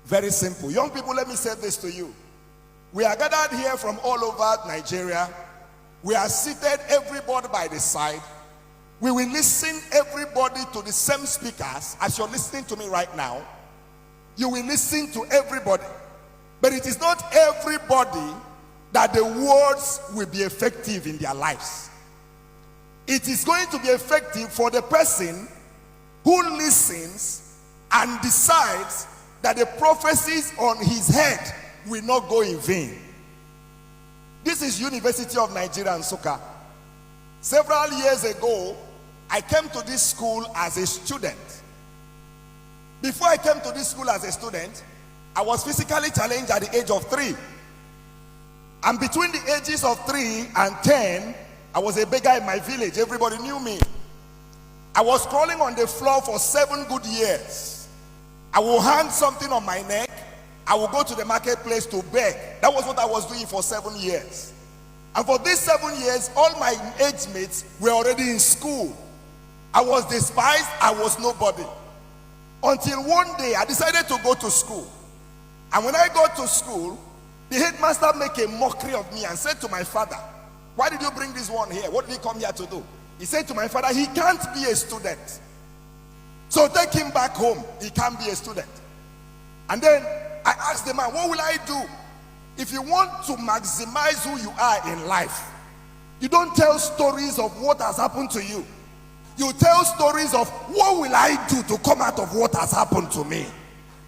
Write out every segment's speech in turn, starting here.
Very simple. Young people, let me say this to you. We are gathered here from all over Nigeria. We are seated, everybody by the side. We will listen, everybody, to the same speakers as you're listening to me right now. You will listen to everybody. But it is not everybody that the words will be effective in their lives. It is going to be effective for the person who listens and decides that the prophecies on his head will not go in vain. This is University of Nigeria, Nsukka. Several years ago, I came to this school as a student. Before I came to this school as a student, I was physically challenged at the age of 3. And between the ages of 3 and 10, I was a beggar in my village. Everybody knew me. I was crawling on the floor for 7 good years. I will hang something on my neck. I will go to the marketplace to beg. That was what I was doing for 7 years. And for these 7 years, all my age mates were already in school. I was despised. I was nobody. Until one day, I decided to go to school. And when I got to school, the headmaster made a mockery of me and said to my father, "Why did you bring this one here? What did he come here to do?" He said to my father, "He can't be a student. So take him back home. He can't be a student." And then I asked the man, "What will I do?" If you want to maximize who you are in life, you don't tell stories of what has happened to you. You tell stories of what will I do to come out of what has happened to me.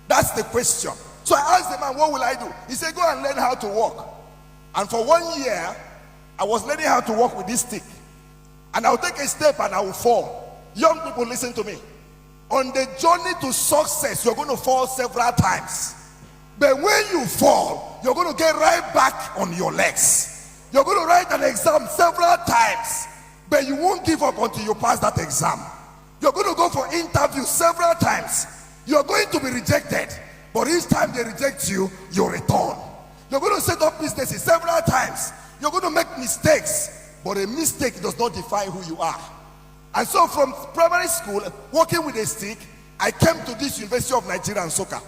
That's the question. So I asked the man, "What will I do?" He said, "Go and learn how to walk." And for 1 year, I was learning how to walk with this stick. And I'll take a step and I will fall. Young people, listen to me. On the journey to success, you're going to fall several times. But when you fall, you're going to get right back on your legs. You're going to write an exam several times, but you won't give up until you pass that exam. You're going to go for interviews several times. You're going to be rejected, but each time they reject you, you return. You're going to set up businesses several times. You're going to make mistakes, but a mistake does not define who you are. And so from primary school, working with a stick, I came to this University of Nigeria, Nsukka.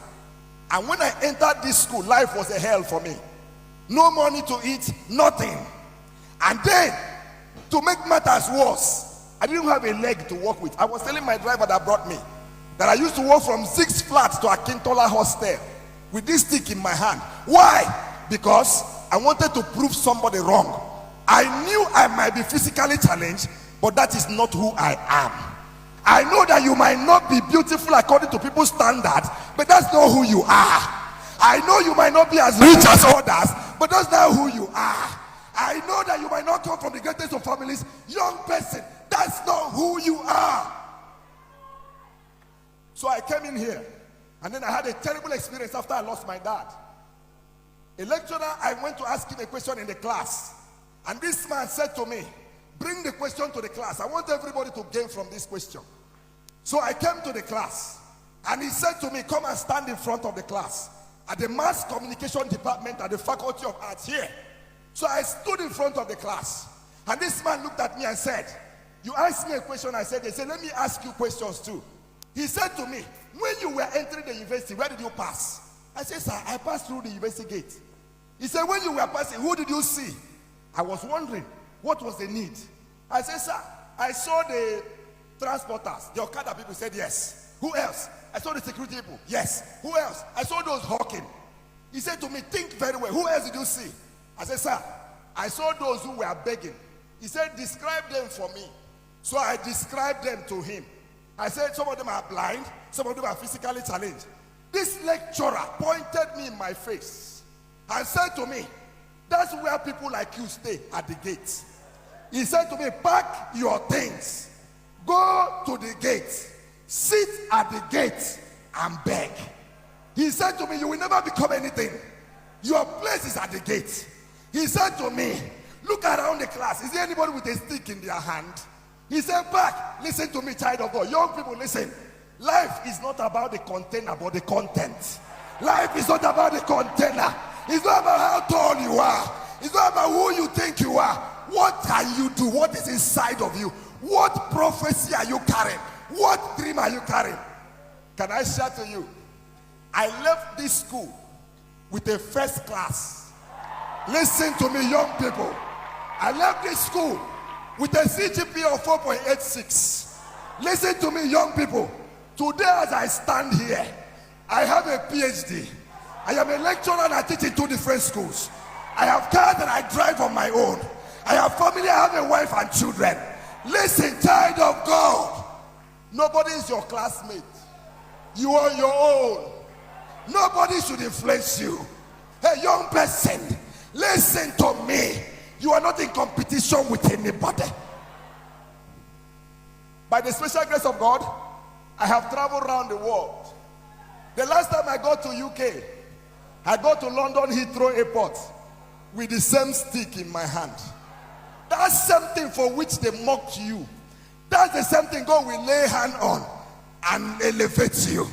And when I entered this school, life was a hell for me. No money to eat, nothing. And then, to make matters worse, I didn't have a leg to walk with. I was telling my driver that brought me that I used to walk from 6 flats to Akintola Hostel with this stick in my hand. Why? Because I wanted to prove somebody wrong. I knew I might be physically challenged, but that is not who I am. I know that you might not be beautiful according to people's standards, but that's not who you are. I know you might not be as rich as others, but that's not who you are. I know that you might not come from the greatest of families. Young person, that's not who you are. So I came in here, and then I had a terrible experience after I lost my dad. A lecturer, I went to ask him a question in the class, and this man said to me, "Bring the question to the class. I want everybody to gain from this question." So I came to the class, and he said to me, "Come and stand in front of the class at the Mass Communication Department at the Faculty of Arts here." So I stood in front of the class, and this man looked at me and said, "You asked me a question." I said, "He said, let me ask you questions too." He said to me, "When you were entering the university, where did you pass?" I said, "Sir, I passed through the university gate." He said, "When you were passing, who did you see?" I was wondering, what was the need? I said, "Sir, I saw the transporters, the Okada people." Said, "Yes." "Who else?" "I saw the security people." "Yes." "Who else?" "I saw those hawking." He said to me, "Think very well. Who else did you see?" I said, "Sir, I saw those who were begging." He said, "Describe them for me." So I described them to him. I said, "Some of them are blind, some of them are physically challenged." This lecturer pointed me in my face and said to me, "That's where people like you stay, at the gate." He said to me, "Pack your things, go to the gate, sit at the gate and beg." He said to me, "You will never become anything. Your place is at the gate." He said to me, "Look around the class. Is there anybody with a stick in their hand?" He said, "Back, listen to me, child of God. Young people, listen. Life is not about the container, but the content. Life is not about the container. It's not about how tall you are. It's not about who you think you are. What can you do? What is inside of you? What prophecy are you carrying? What dream are you carrying?" Can I share to you? I left this school with a first class. Listen to me, young people. I left this school with a CGPA of 4.86. Listen to me, young people. Today, as I stand here, I have a PhD. I am a lecturer and I teach in 2 different schools. I have cars that I drive on my own. I have family, I have a wife and children. Listen, child of God. Nobody is your classmate. You are your own. Nobody should influence you. Hey, young person, listen to me. You are not in competition with anybody. By the special grace of God, I have traveled around the world. The last time I got to UK, I got to London Heathrow Airport with the same stick in my hand. That's something for which they mocked you. That's the same thing God will lay hand on and elevate you.